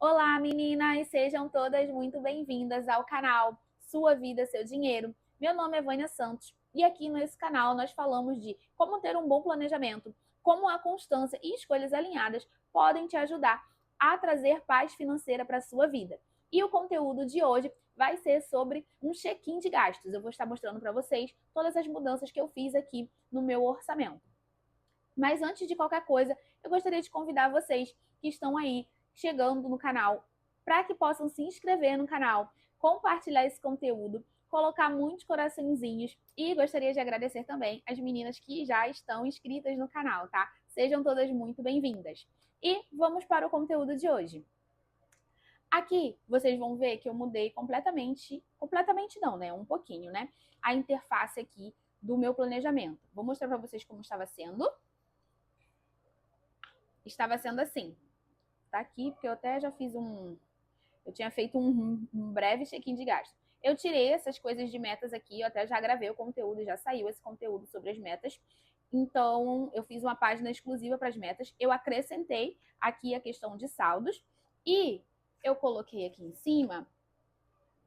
Olá, meninas! Sejam todas muito bem-vindas ao canal Sua Vida, Seu Dinheiro. Meu nome é Vânia Santos e aqui nesse canal nós falamos de como ter um bom planejamento, como a constância e escolhas alinhadas podem te ajudar a trazer paz financeira para a sua vida. E o conteúdo de hoje vai ser sobre um check-in de gastos. Eu vou estar mostrando para vocês todas as mudanças que eu fiz aqui no meu orçamento. Mas antes de qualquer coisa, eu gostaria de convidar vocês que estão aí chegando no canal para que possam se inscrever no canal, compartilhar esse conteúdo, colocar muitos coraçõezinhos e gostaria de agradecer também as meninas que já estão inscritas no canal, tá? Sejam todas muito bem-vindas. E vamos para o conteúdo de hoje. Aqui vocês vão ver que eu mudei completamente não, né? Um pouquinho, né? A interface aqui do meu planejamento. Vou mostrar para vocês como estava sendo. Estava sendo assim. Tá aqui, porque eu até já fiz eu tinha feito um breve check-in de gasto. Eu tirei essas coisas de metas aqui, eu até já gravei o conteúdo, já saiu esse conteúdo sobre as metas. Então, eu fiz uma página exclusiva para as metas. Eu acrescentei aqui a questão de saldos e eu coloquei aqui em cima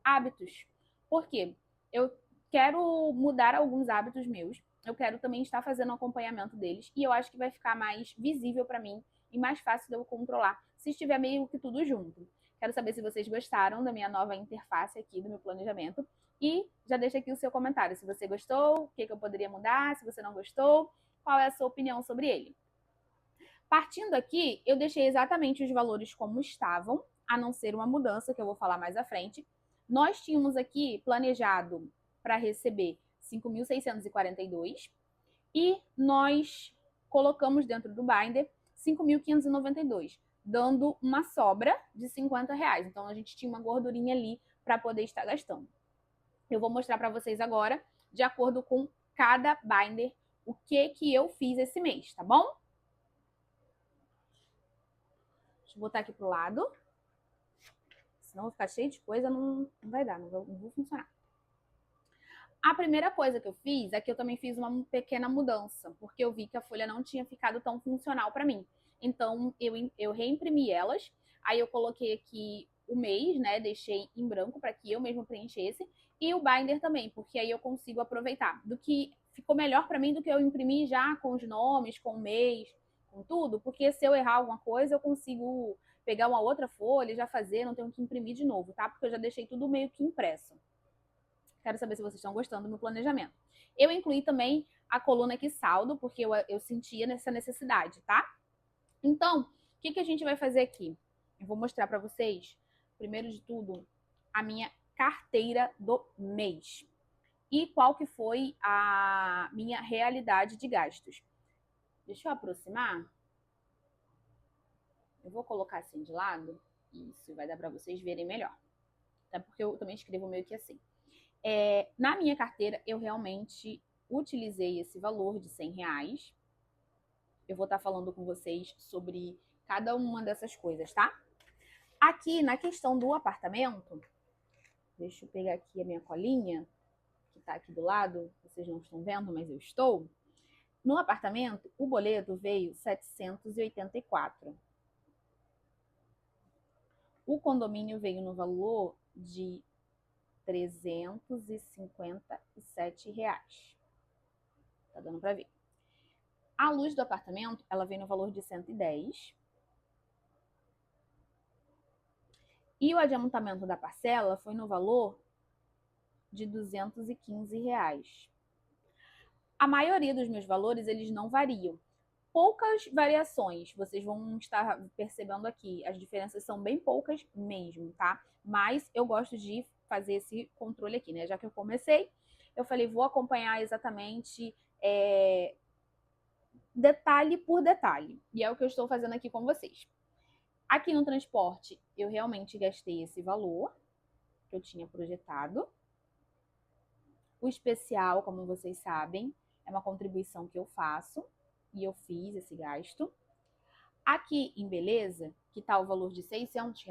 hábitos. Por quê? Eu quero mudar alguns hábitos meus. Eu quero também estar fazendo acompanhamento deles e eu acho que vai ficar mais visível para mim e mais fácil de eu controlar se estiver meio que tudo junto. Quero saber se vocês gostaram da minha nova interface aqui do meu planejamento e já deixa aqui o seu comentário se você gostou, o que eu poderia mudar, se você não gostou, qual é a sua opinião sobre ele. Partindo aqui, eu deixei exatamente os valores como estavam, a não ser uma mudança que eu vou falar mais à frente. Nós tínhamos aqui planejado para receber 5.642 e nós colocamos dentro do binder 5.592, dando uma sobra de R$ 50. Então a gente tinha uma gordurinha ali para poder estar gastando. Eu vou mostrar para vocês agora, de acordo com cada binder, o que eu fiz esse mês, tá bom? Deixa eu botar aqui pro lado. Senão vai ficar cheio de coisa, não vai dar, não vou funcionar. A primeira coisa que eu fiz é que eu também fiz uma pequena mudança, porque eu vi que a folha não tinha ficado tão funcional para mim. Então, eu reimprimi elas, aí eu coloquei aqui o mês, né? Deixei em branco para que eu mesmo preenchesse, e o binder também, porque aí eu consigo aproveitar. Do que ficou melhor para mim do que eu imprimir já com os nomes, com o mês, com tudo, porque se eu errar alguma coisa, eu consigo pegar uma outra folha e já fazer, não tenho que imprimir de novo, tá? Porque eu já deixei tudo meio que impresso. Quero saber se vocês estão gostando do meu planejamento. Eu incluí também a coluna aqui saldo, porque eu sentia nessa necessidade, tá? Então, o que a gente vai fazer aqui? Eu vou mostrar para vocês, primeiro de tudo, a minha carteira do mês. E qual que foi a minha realidade de gastos. Deixa eu aproximar. Eu vou colocar assim de lado. Isso, vai dar para vocês verem melhor. Até porque eu também escrevo meio que assim. Na minha carteira, eu realmente utilizei esse valor de R$ 100. Eu vou estar falando com vocês sobre cada uma dessas coisas, tá? Aqui, na questão do apartamento, deixa eu pegar aqui a minha colinha, que tá aqui do lado, vocês não estão vendo, mas eu estou. No apartamento, o boleto veio 784. O condomínio veio no valor de R$ 357. Tá dando para ver. A luz do apartamento, ela vem no valor de 110. E o adiantamento da parcela foi no valor de R$ 215. A maioria dos meus valores, eles não variam. Poucas variações, vocês vão estar percebendo aqui. As diferenças são bem poucas mesmo, tá? Mas eu gosto de fazer esse controle aqui, né? Já que eu comecei, eu falei, vou acompanhar exatamente detalhe por detalhe. E é o que eu estou fazendo aqui com vocês. Aqui no transporte, eu realmente gastei esse valor que eu tinha projetado. O especial, como vocês sabem, é uma contribuição que eu faço e eu fiz esse gasto. Aqui em beleza, que está o valor de R$ 600,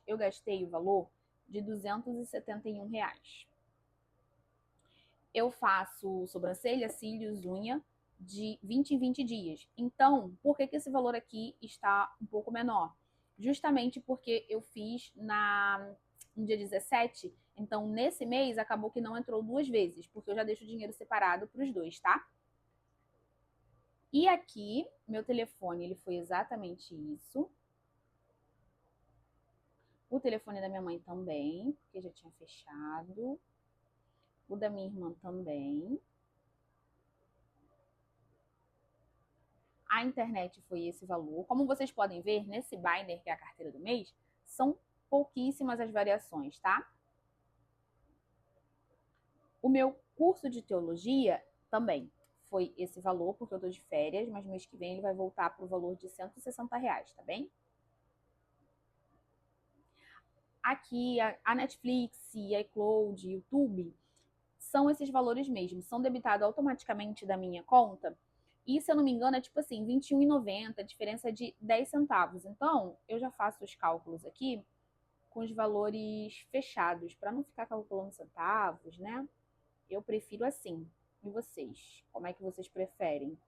eu gastei o valor de R$ 271. Eu faço sobrancelha, cílios, unha de 20 em 20 dias. Então, por que esse valor aqui está um pouco menor? justamente porque eu fiz no dia 17, então nesse mês acabou que não entrou 2 vezes, porque eu já deixo o dinheiro separado para os dois, tá? E aqui, meu telefone, ele foi exatamente isso. O telefone da minha mãe também, porque já tinha fechado. O da minha irmã também. A internet foi esse valor. Como vocês podem ver, nesse binder, que é a carteira do mês, são pouquíssimas as variações, tá? O meu curso de teologia também foi esse valor, porque eu tô de férias, mas mês que vem ele vai voltar para o valor de R$ 160, tá bem? Aqui, a Netflix, a iCloud, YouTube, são esses valores mesmo, são debitados automaticamente da minha conta. E, se eu não me engano, é tipo assim, R$ 21,90, diferença de 10 centavos. Então, eu já faço os cálculos aqui com os valores fechados, para não ficar calculando centavos, né? Eu prefiro assim. E vocês? Como é que vocês preferem?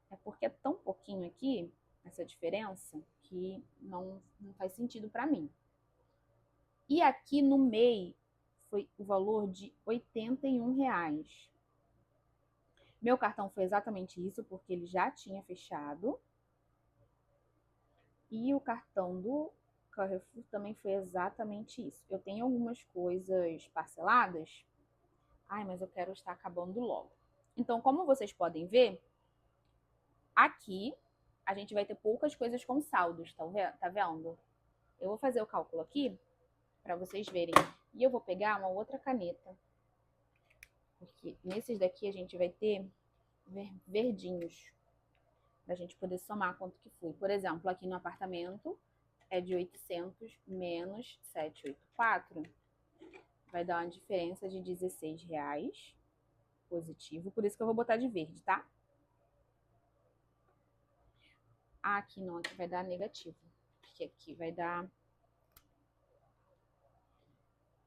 É porque é tão pouquinho aqui, essa diferença, que não faz sentido para mim. E aqui no MEI foi o valor de R$ 81. Meu cartão foi exatamente isso, porque ele já tinha fechado. E o cartão do Carrefour também foi exatamente isso. Eu tenho algumas coisas parceladas. Ai, mas eu quero estar acabando logo. Então, como vocês podem ver, aqui a gente vai ter poucas coisas com saldos, tá vendo? Eu vou fazer o cálculo aqui para vocês verem. E eu vou pegar uma outra caneta. Porque nesses daqui a gente vai ter verdinhos, para a gente poder somar quanto que foi. Por exemplo, aqui no apartamento é de 800 menos 784, vai dar uma diferença de R$ 16 positivo, por isso que eu vou botar de verde, tá? Aqui não, aqui vai dar negativo, porque aqui vai dar R$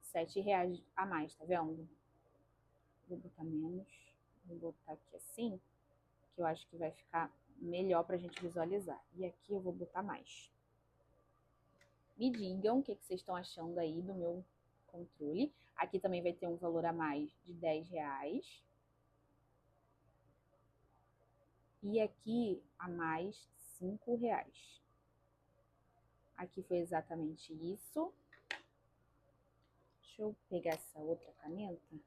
7 a mais, tá vendo? Vou botar menos, vou botar aqui assim, que eu acho que vai ficar melhor pra gente visualizar. E aqui eu vou botar mais. Me digam o que vocês estão achando aí do meu controle. Aqui também vai ter um valor a mais de R$ 10. E aqui a mais R$ 5. Aqui foi exatamente isso. Deixa eu pegar essa outra caneta,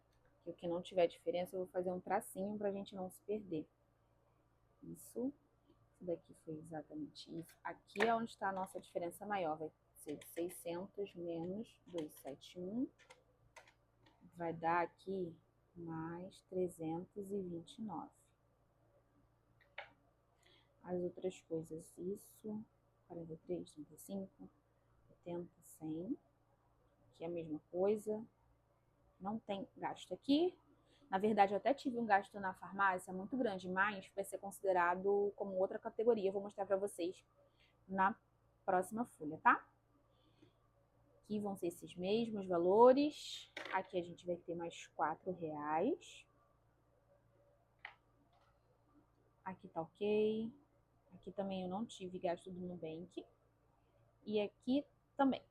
que o que não tiver diferença eu vou fazer um tracinho pra gente não se perder. Isso daqui foi exatamente isso. Aqui é onde está a nossa diferença maior, vai ser 600 menos 271, vai dar aqui mais 329. As outras coisas, isso, 43, 35, 80, 100, que é a mesma coisa. Não tem gasto aqui. Na verdade, eu até tive um gasto na farmácia muito grande, mas vai ser considerado como outra categoria. Eu vou mostrar para vocês na próxima folha, tá? Aqui vão ser esses mesmos valores. Aqui a gente vai ter mais R$ 4. Aqui tá ok. Aqui também eu não tive gasto do Nubank. E aqui também.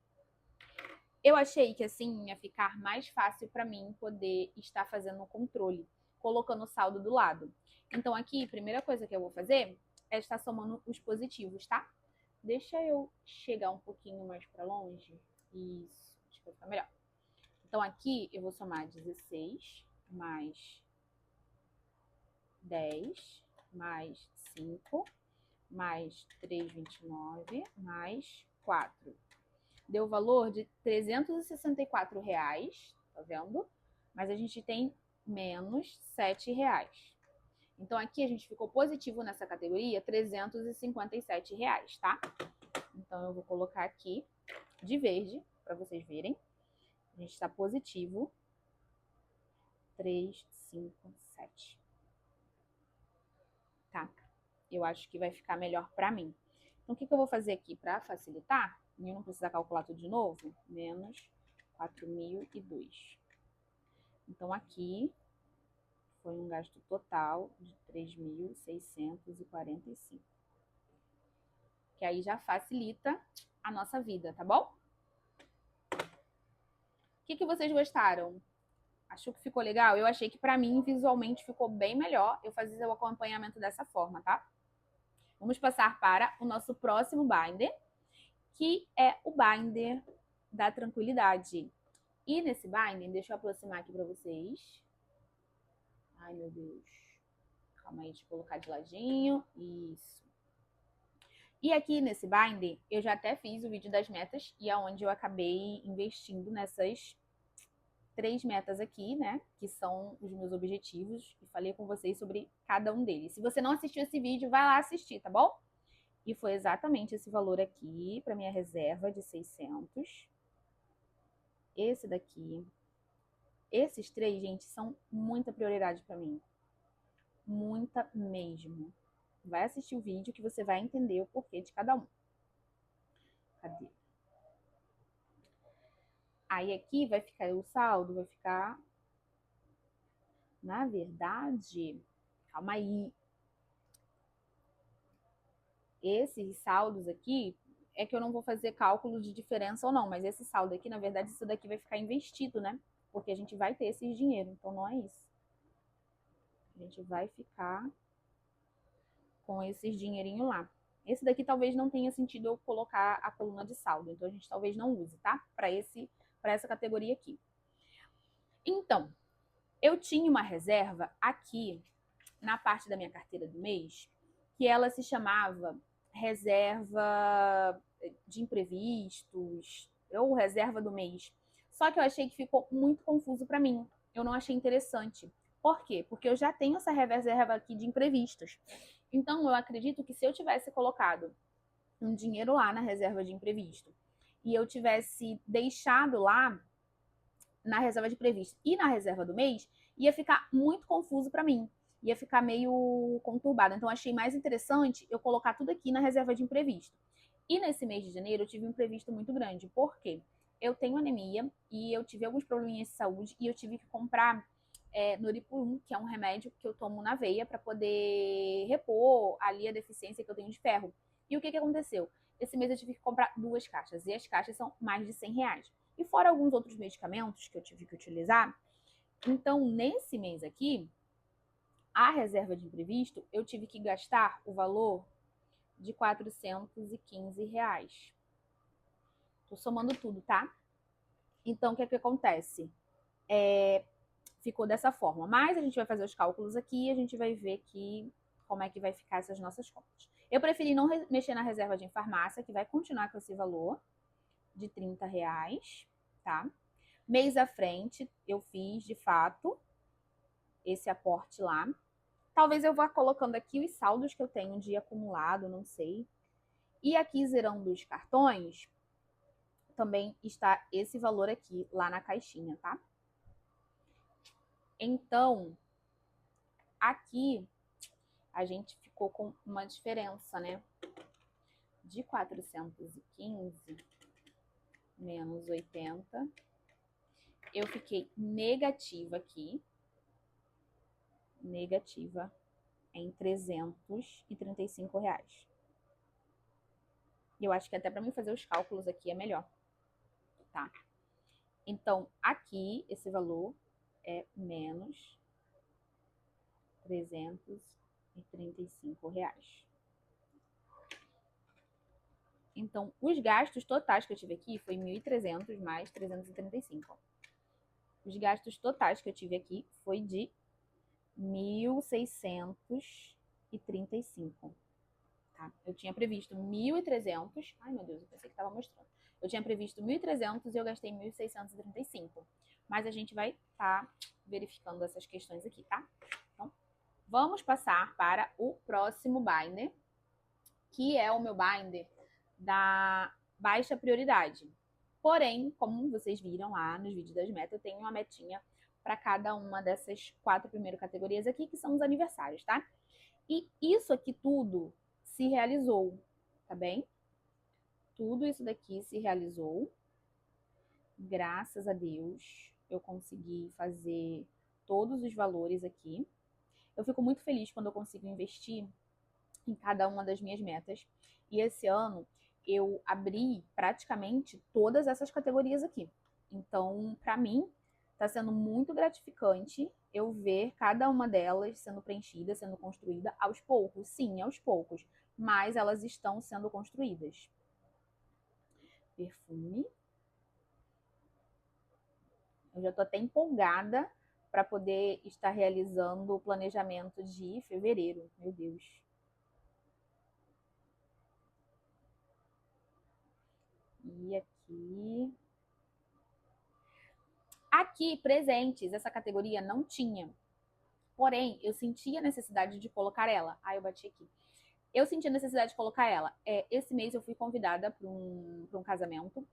Eu achei que assim ia ficar mais fácil para mim poder estar fazendo o controle, colocando o saldo do lado. Então aqui, a primeira coisa que eu vou fazer é estar somando os positivos, tá? Deixa eu chegar um pouquinho mais para longe. Isso, acho que vai ficar melhor. Então aqui eu vou somar 16 mais 10 mais 5 mais 3,29 mais 4. Deu o valor de R$ 364, tá vendo? Mas a gente tem menos R$ 7. Então aqui a gente ficou positivo nessa categoria, R$ 357, tá? Então eu vou colocar aqui de verde para vocês verem. A gente está positivo 357. Tá? Eu acho que vai ficar melhor para mim. Então o que eu vou fazer aqui para facilitar? E eu não precisar calcular tudo de novo, menos 4.002. Então, aqui foi um gasto total de 3.645. porque aí já facilita a nossa vida, tá bom? O que vocês gostaram? Achou que ficou legal? Eu achei que pra mim visualmente ficou bem melhor eu fazer o acompanhamento dessa forma, tá? Vamos passar para o nosso próximo binder, que é o binder da tranquilidade. E nesse binder, deixa eu aproximar aqui pra vocês. Ai, meu Deus. Calma aí, deixa eu colocar de ladinho. Isso. E aqui nesse binder, eu já até fiz o vídeo das metas e é onde eu acabei investindo nessas 3 metas aqui, né? Que são os meus objetivos. E falei com vocês sobre cada um deles. Se você não assistiu esse vídeo, vai lá assistir, tá bom? E foi exatamente esse valor aqui para minha reserva de 600. Esse daqui. Esses 3, gente, são muita prioridade para mim. Muita mesmo. Vai assistir o vídeo que você vai entender o porquê de cada um. Cadê? Aí aqui vai ficar o saldo, vai ficar... Na verdade, calma aí. Esses saldos aqui, é que eu não vou fazer cálculo de diferença ou não, mas esse saldo aqui, na verdade, isso daqui vai ficar investido, né? Porque a gente vai ter esse dinheiro, então não é isso. A gente vai ficar com esses dinheirinho lá. Esse daqui talvez não tenha sentido eu colocar a coluna de saldo, então a gente talvez não use, tá? Para essa categoria aqui. Então, eu tinha uma reserva aqui na parte da minha carteira do mês, que ela se chamava reserva de imprevistos ou reserva do mês. Só que eu achei que ficou muito confuso para mim. Eu não achei interessante. Por quê? Porque eu já tenho essa reserva aqui de imprevistos. Então, eu acredito que se eu tivesse colocado um dinheiro lá na reserva de imprevisto e eu tivesse deixado lá na reserva de imprevisto e na reserva do mês, ia ficar muito confuso para mim. Ia ficar meio conturbado. Então, achei mais interessante eu colocar tudo aqui na reserva de imprevisto. E nesse mês de janeiro, eu tive um imprevisto muito grande. Por quê? Eu tenho anemia e eu tive alguns probleminhas de saúde e eu tive que comprar Noripurum, que é um remédio que eu tomo na veia para poder repor ali a deficiência que eu tenho de ferro. E o que aconteceu? Esse mês eu tive que comprar 2 caixas e as caixas são mais de R$100. E fora alguns outros medicamentos que eu tive que utilizar. Então, nesse mês aqui, a reserva de imprevisto, eu tive que gastar o valor de R$415. Tô somando tudo, tá? Então, o que acontece? Ficou dessa forma. Mas a gente vai fazer os cálculos aqui e a gente vai ver como é que vai ficar essas nossas contas. Eu preferi não mexer na reserva de farmácia, que vai continuar com esse valor de R$30, tá? Mês à frente, eu fiz, de fato, esse aporte lá. Talvez eu vá colocando aqui os saldos que eu tenho de acumulado, não sei. E aqui, zerando os cartões, também está esse valor aqui, lá na caixinha, tá? Então, aqui, a gente ficou com uma diferença, né? De 415 menos 80. Eu fiquei negativa aqui. Negativa em R$335. Eu acho que até para mim fazer os cálculos aqui é melhor, tá? Então, aqui, esse valor é menos R$335. Então, os gastos totais que eu tive aqui foi 1.300 mais 335. Os gastos totais que eu tive aqui foi de 1.635. Tá? Eu tinha previsto 1.300. Ai, meu Deus, eu pensei que estava mostrando. Eu tinha previsto 1.300 e eu gastei 1.635. Mas a gente vai estar verificando essas questões aqui, tá? Então, vamos passar para o próximo binder, que é o meu binder da baixa prioridade. Porém, como vocês viram lá nos vídeos das metas, eu tenho uma metinha para cada uma dessas 4 primeiras categorias aqui, que são os aniversários, tá? E isso aqui tudo se realizou, tá bem? Tudo isso daqui se realizou. Graças a Deus, eu consegui fazer todos os valores aqui. Eu fico muito feliz quando eu consigo investir em cada uma das minhas metas. E esse ano eu abri praticamente todas essas categorias aqui. Então, para mim, está sendo muito gratificante eu ver cada uma delas sendo preenchida, sendo construída aos poucos. Sim, aos poucos. Mas elas estão sendo construídas. Perfume. Eu já estou até empolgada para poder estar realizando o planejamento de fevereiro. Meu Deus. E aqui. Aqui, presentes, essa categoria não tinha. Porém, eu senti a necessidade de colocar ela. Ah, eu bati aqui. Eu senti a necessidade de colocar ela. Esse mês eu fui convidada para um casamento.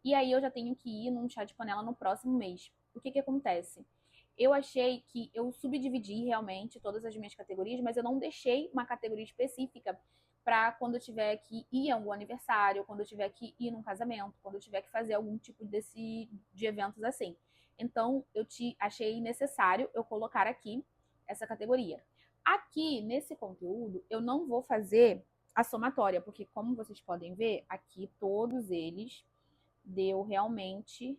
E aí eu já tenho que ir num chá de panela no próximo mês. O que que acontece? Eu achei que eu subdividi realmente todas as minhas categorias, mas eu não deixei uma categoria específica para quando eu tiver que ir a algum aniversário, quando eu tiver que ir num casamento, quando eu tiver que fazer algum tipo de eventos assim. Então, achei necessário eu colocar aqui essa categoria. Aqui, nesse conteúdo, eu não vou fazer a somatória, porque como vocês podem ver, aqui todos eles deu realmente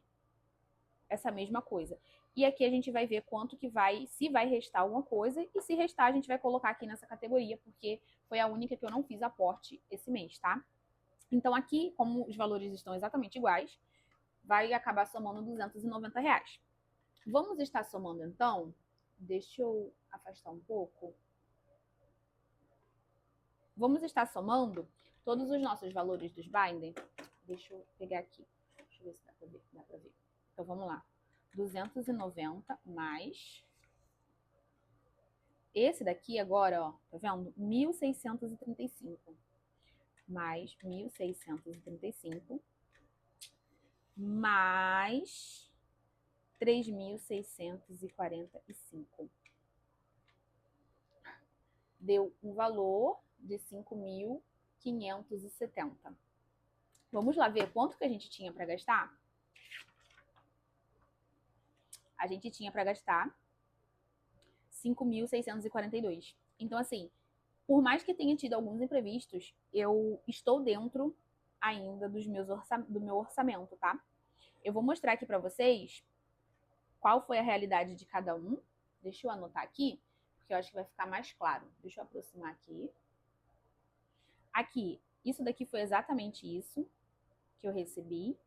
essa mesma coisa. E aqui a gente vai ver quanto que vai, se vai restar alguma coisa, e se restar a gente vai colocar aqui nessa categoria, porque foi a única que eu não fiz aporte esse mês, tá? Então aqui, como os valores estão exatamente iguais, vai acabar somando R$290. Vamos estar somando então, deixa eu afastar um pouco. Vamos estar somando todos os nossos valores dos binder. Deixa eu pegar aqui. Deixa eu ver se dá pra ver. Dá pra ver. Então vamos lá. 290 mais. Esse daqui agora, ó, tá vendo? 1.635. Mais 1.635. Mais 3.645. Deu um valor de 5.570. Vamos lá ver quanto que a gente tinha para gastar? A gente tinha para gastar 5.642. Então, assim, por mais que tenha tido alguns imprevistos, eu estou dentro ainda do meu orçamento, tá? Eu vou mostrar aqui para vocês qual foi a realidade de cada um. Deixa eu anotar aqui, porque eu acho que vai ficar mais claro. Deixa eu aproximar aqui. Aqui, isso daqui foi exatamente isso que eu recebi.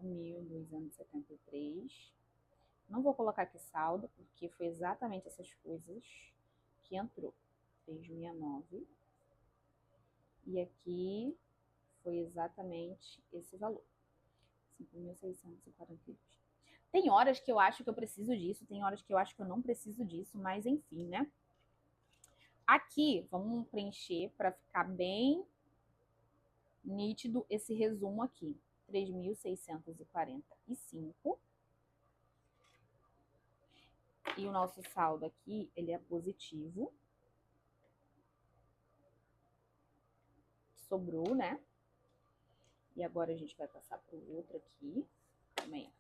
5.273. Não vou colocar aqui saldo, porque foi exatamente essas coisas que entrou. 369. E aqui foi exatamente esse valor. 5.642. Tem horas que eu acho que eu preciso disso, tem horas que eu acho que eu não preciso disso, mas enfim, né? Aqui, vamos preencher para ficar bem nítido esse resumo aqui. 3.645. E o nosso saldo aqui, ele é positivo. Sobrou, né? E agora a gente vai passar para o outro aqui. Também.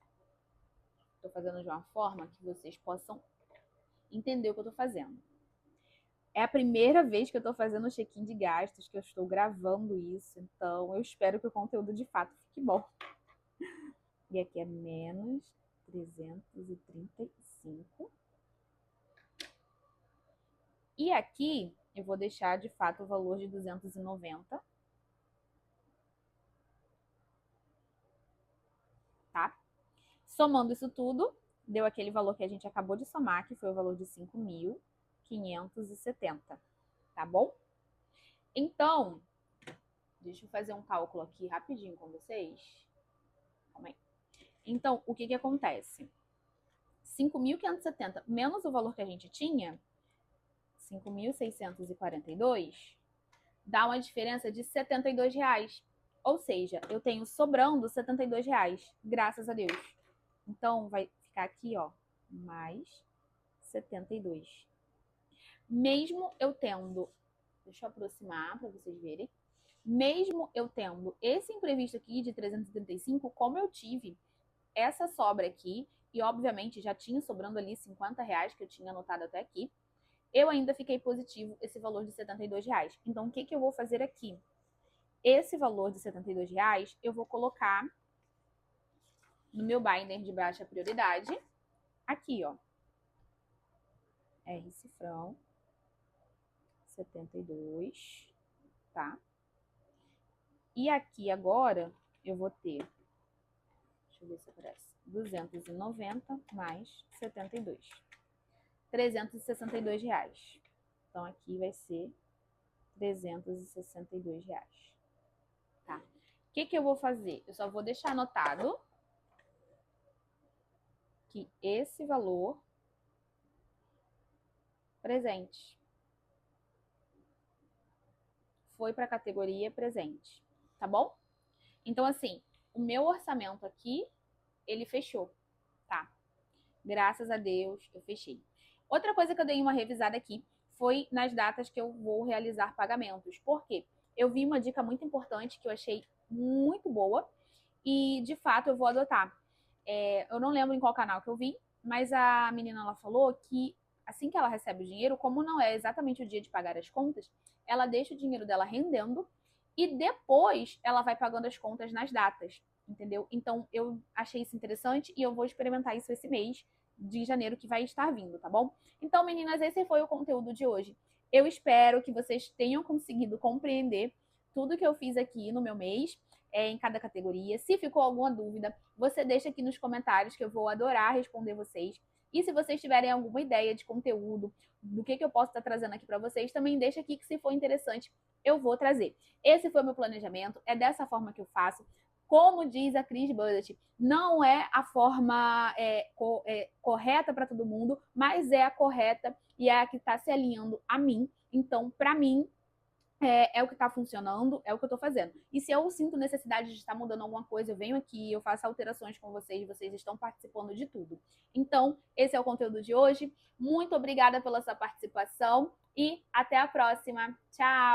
Estou fazendo de uma forma que vocês possam entender o que eu estou fazendo. É a primeira vez que eu estou fazendo o check-in de gastos, que eu estou gravando isso. Então, eu espero que o conteúdo de fato fique bom. E aqui é menos 335. E aqui eu vou deixar de fato o valor de 290. Tá? Somando isso tudo, deu aquele valor que a gente acabou de somar, que foi o valor de 5.570. Tá bom? Então, deixa eu fazer um cálculo aqui rapidinho com vocês. Calma aí. Então, o que que acontece? 5.570 menos o valor que a gente tinha, 5.642, dá uma diferença de R$72. Ou seja, eu tenho sobrando R$72, graças a Deus. Então, vai ficar aqui, ó, mais 72. Mesmo eu tendo, deixa eu aproximar para vocês verem, mesmo eu tendo esse imprevisto aqui de 335, como eu tive essa sobra aqui, e obviamente já tinha sobrando ali R$50 que eu tinha anotado até aqui, eu ainda fiquei positivo esse valor de R$ 72. Então, o que eu vou fazer aqui? Esse valor de R$ 72 eu vou colocar no meu binder de baixa prioridade, aqui, ó. R cifrão 72, tá? E aqui agora eu vou ter, deixa eu ver se aparece, 290 mais 72. R$ 362. Então aqui vai ser R$ 362. Tá? O que eu vou fazer? Eu só vou deixar anotado que esse valor presente foi para a categoria presente, tá bom? Então, assim, o meu orçamento aqui, ele fechou, tá? Graças a Deus, eu fechei. Outra coisa que eu dei uma revisada aqui foi nas datas que eu vou realizar pagamentos. Por quê? Eu vi uma dica muito importante que eu achei muito boa e, de fato, eu vou adotar. Eu não lembro em qual canal que eu vi, mas a menina ela falou que assim que ela recebe o dinheiro, como não é exatamente o dia de pagar as contas, ela deixa o dinheiro dela rendendo e depois ela vai pagando as contas nas datas, entendeu? Então eu achei isso interessante e eu vou experimentar isso esse mês de janeiro que vai estar vindo, tá bom? Então, meninas, esse foi o conteúdo de hoje. Eu espero que vocês tenham conseguido compreender tudo que eu fiz aqui no meu mês, em cada categoria. Se ficou alguma dúvida, você deixa aqui nos comentários que eu vou adorar responder vocês. E se vocês tiverem alguma ideia de conteúdo, do que eu posso estar trazendo aqui para vocês, também deixa aqui que se for interessante, eu vou trazer. Esse foi o meu planejamento, é dessa forma que eu faço. Como diz a Cris Budget, não é a forma correta para todo mundo, mas é a correta e é a que está se alinhando a mim. Então, para mim, é o que está funcionando, é o que eu estou fazendo. E se eu sinto necessidade de estar mudando alguma coisa, eu venho aqui, eu faço alterações com vocês, vocês estão participando de tudo. Então, esse é o conteúdo de hoje. Muito obrigada pela sua participação e até a próxima. Tchau!